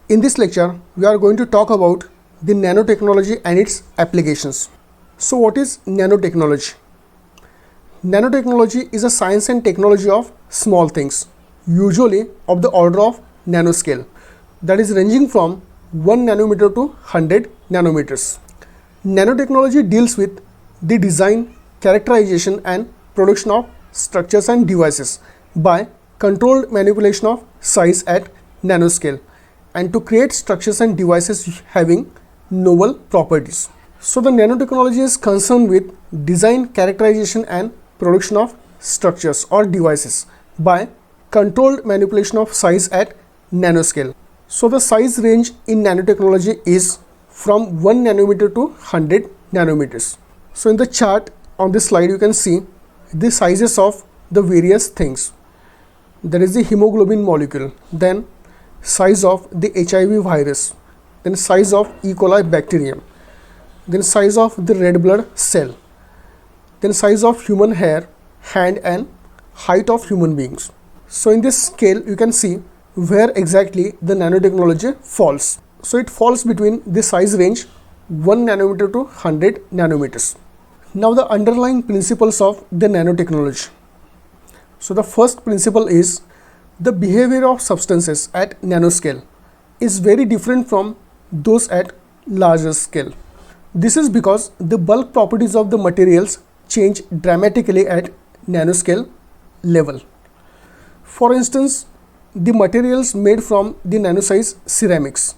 In this lecture, we are going to talk about the nanotechnology and its applications. So what is nanotechnology? Nanotechnology is a science and technology of small things, usually of the order of nanoscale, that is ranging from 1 nanometer to 100 nanometers. Nanotechnology deals with the design, characterization and production of structures and devices by controlled manipulation of size at nanoscale and to create structures and devices having novel properties. So the nanotechnology is concerned with design, characterization and production of structures or devices by controlled manipulation of size at nanoscale. So the size range in nanotechnology is from 1 nanometer to 100 nanometers. So in the chart on this slide you can see the sizes of the various things. There is the hemoglobin molecule, then size of the HIV virus, then size of E. coli bacterium, then size of the red blood cell, then size of human hair, hand and height of human beings. So in this scale you can see where exactly the nanotechnology falls. So it falls between the size range 1 nanometer to 100 nanometers. Now the underlying principles of the nanotechnology. So the first principle is the behavior of substances at nanoscale is very different from those at larger scale. This is because the bulk properties of the materials change dramatically at nanoscale level. For instance, the materials made from the nanosize ceramics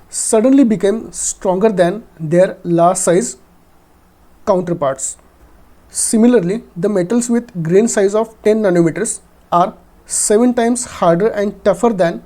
suddenly became stronger than their large size counterparts. Similarly, the metals with grain size of 10 nanometers are 7 times harder and tougher than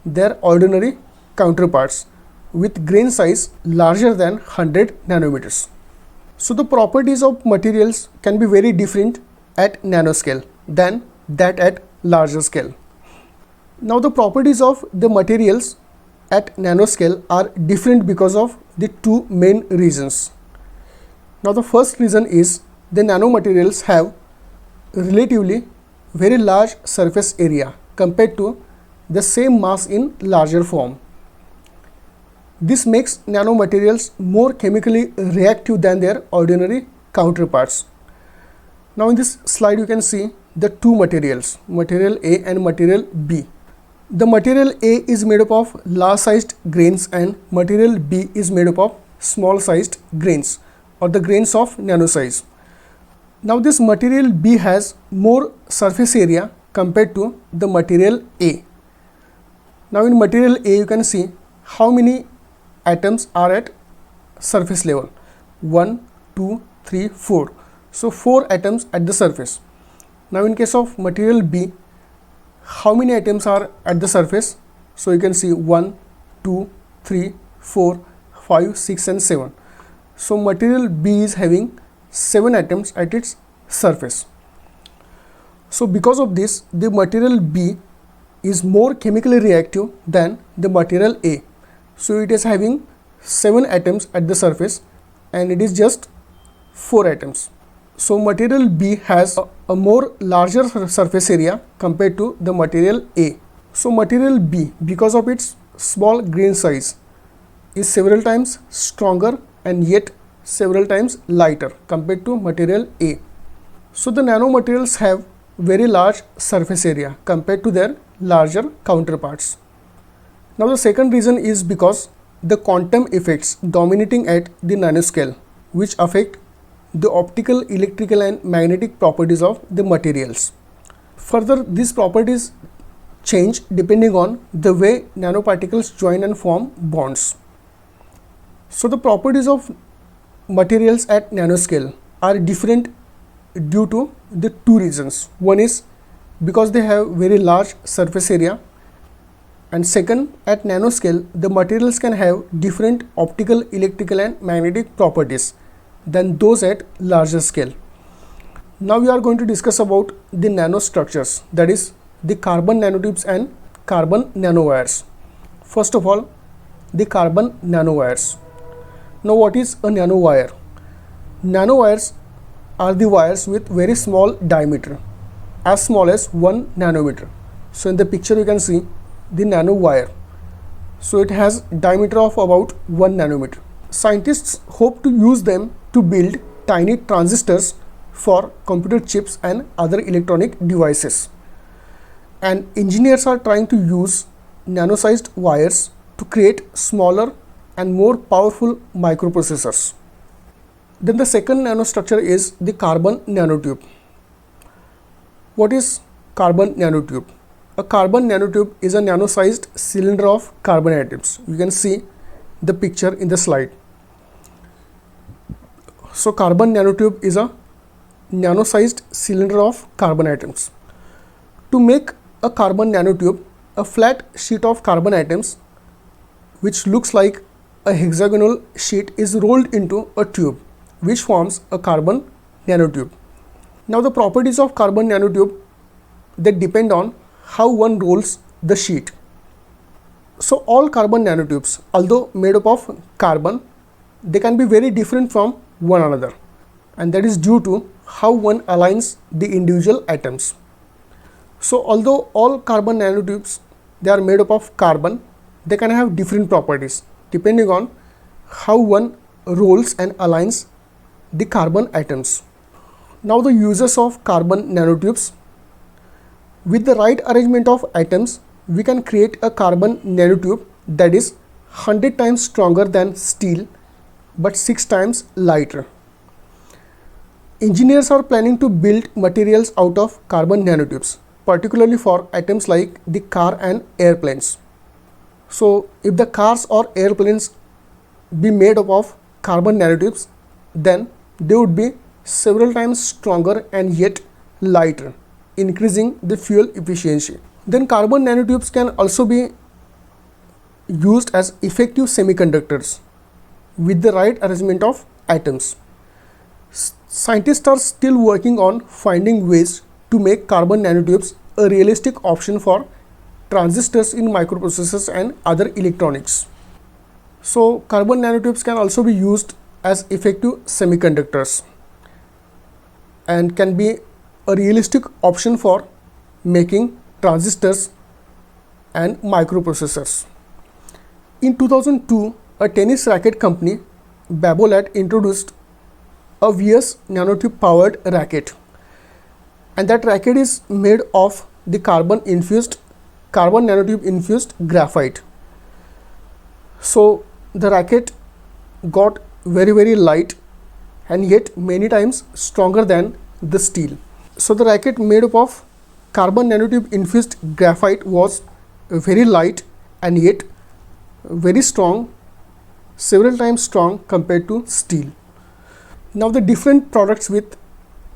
their ordinary counterparts with grain size larger than 100 nanometers. So the properties of materials can be very different at nanoscale than that at larger scale. Now the properties of the materials at nanoscale are different because of the two main reasons. Now the first reason is the nanomaterials have relatively very large surface area compared to the same mass in larger form. This makes nanomaterials more chemically reactive than their ordinary counterparts. Now in this slide you can see the two materials, material A and material B. The material A is made up of large sized grains and material B is made up of small sized grains or the grains of nano size. Now this material B has more surface area compared to the material A. Now in material A you can see how many atoms are at surface level. 1, 2, 3, 4. So 4 atoms at the surface. Now in case of material B, how many atoms are at the surface? So you can see 1, 2, 3, 4, 5, 6 and 7. So material B is having 7 atoms at its surface. So because of this, the material B is more chemically reactive than the material A. So it is having 7 atoms at the surface and it is just 4 atoms. So material B has a more larger surface area compared to the material A. So material B, because of its small grain size, is several times stronger and yet several times lighter compared to material A. So the nanomaterials have very large surface area compared to their larger counterparts. Now the second reason is because the quantum effects dominating at the nanoscale, which affect the optical, electrical and magnetic properties of the materials. Further, these properties change depending on the way nanoparticles join and form bonds. So the properties of materials at nanoscale are different due to the two reasons. One is because they have very large surface area, and second, at nanoscale the materials can have different optical, electrical and magnetic properties than those at larger scale. Now we are going to discuss about the nanostructures, that is the carbon nanotubes and carbon nanowires. First of all, the carbon nanowires. Now what is a nanowire? Nanowires are the wires with very small diameter, as small as 1 nanometer. So in the picture you can see the nanowire. So it has diameter of about 1 nanometer. Scientists hope to use them to build tiny transistors for computer chips and other electronic devices. And engineers are trying to use nano-sized wires to create smaller and more powerful microprocessors. Then the second nanostructure is the carbon nanotube. What is carbon nanotube? A carbon nanotube is a nano-sized cylinder of carbon atoms. You can see the picture in the slide. So carbon nanotube is a nano-sized cylinder of carbon atoms. To make a carbon nanotube, a flat sheet of carbon atoms which looks like a hexagonal sheet is rolled into a tube which forms a carbon nanotube. Now the properties of carbon nanotube, they depend on how one rolls the sheet. So all carbon nanotubes, although made up of carbon, they can be very different from one another, and that is due to how one aligns the individual atoms. So although all carbon nanotubes, they are made up of carbon, they can have different properties depending on how one rolls and aligns the carbon atoms. Now the uses of carbon nanotubes. With the right arrangement of atoms, we can create a carbon nanotube that is 100 times stronger than steel but 6 times lighter. Engineers are planning to build materials out of carbon nanotubes, particularly for items like the car and airplanes. So if the cars or airplanes be made up of carbon nanotubes, then they would be several times stronger and yet lighter, increasing the fuel efficiency. Then carbon nanotubes can also be used as effective semiconductors with the right arrangement of atoms. Scientists are still working on finding ways to make carbon nanotubes a realistic option for transistors in microprocessors and other electronics. So carbon nanotubes can also be used as effective semiconductors and can be a realistic option for making transistors and microprocessors. In 2002, a tennis racket company, Babolat, introduced a VS nanotube powered racket, and that racket is made of the carbon nanotube infused graphite. So the racket got very light and yet many times stronger than the steel. So the racket made up of carbon nanotube infused graphite was very light and yet very strong, several times strong compared to steel. Now the different products with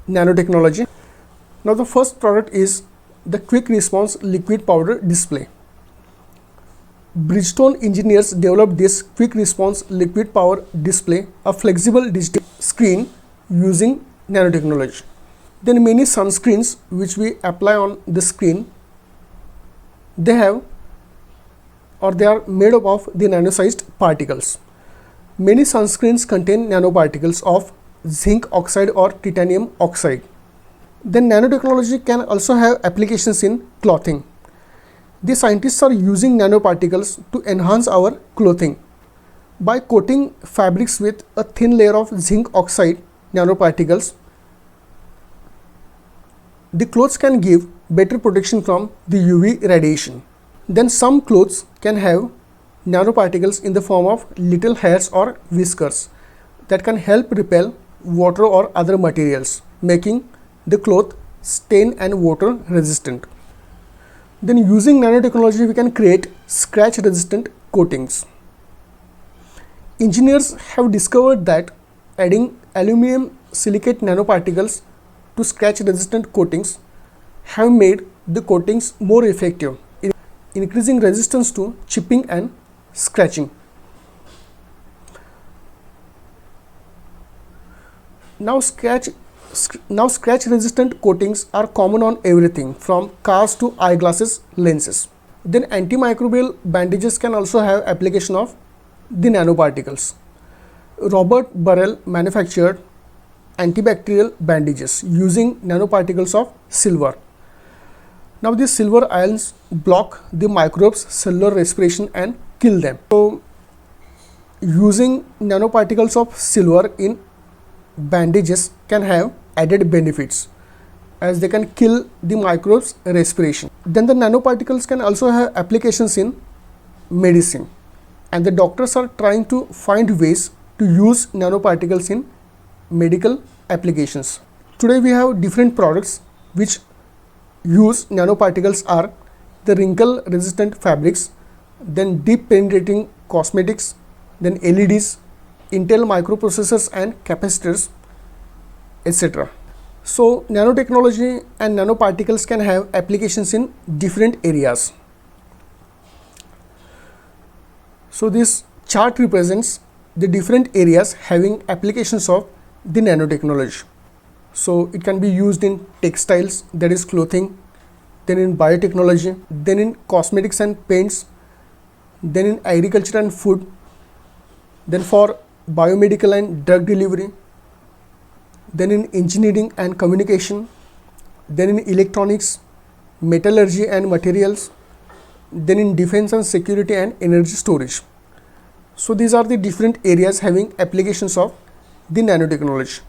nanotechnology. Now the first product is the quick response liquid powder display. Bridgestone engineers developed this quick response liquid power display, a flexible digital screen using nanotechnology. Then many sunscreens which we apply on the screen, they are made up of the nano-sized particles. Many sunscreens contain nanoparticles of zinc oxide or titanium oxide. Then nanotechnology can also have applications in clothing. The scientists are using nanoparticles to enhance our clothing. By coating fabrics with a thin layer of zinc oxide nanoparticles, the clothes can give better protection from the UV radiation. Then some clothes can have nanoparticles in the form of little hairs or whiskers that can help repel water or other materials, making the cloth stain and water resistant. Then using nanotechnology, we can create scratch resistant coatings. Engineers have discovered that adding aluminum silicate nanoparticles to scratch resistant coatings have made the coatings more effective, increasing resistance to chipping and scratching. Now scratch resistant coatings are common on everything from cars to eyeglasses lenses. Then antimicrobial bandages can also have application of the nanoparticles. Robert Burrell manufactured antibacterial bandages using nanoparticles of silver. Now these silver ions block the microbes' cellular respiration and kill them. So using nanoparticles of silver in bandages can have added benefits as they can kill the microbes respiration. Then the nanoparticles can also have applications in medicine, and the doctors are trying to find ways to use nanoparticles in medical applications. Today we have different products which use nanoparticles are the wrinkle resistant fabrics, then deep penetrating cosmetics, then LEDs, Intel microprocessors and capacitors, etc. So nanotechnology and nanoparticles can have applications in different areas. So this chart represents the different areas having applications of the nanotechnology. So it can be used in textiles, that is clothing, then in biotechnology, then in cosmetics and paints, then in agriculture and food, then for biomedical and drug delivery, then in engineering and communication, then in electronics, metallurgy and materials, then in defense and security and energy storage. So these are the different areas having applications of the nanotechnology.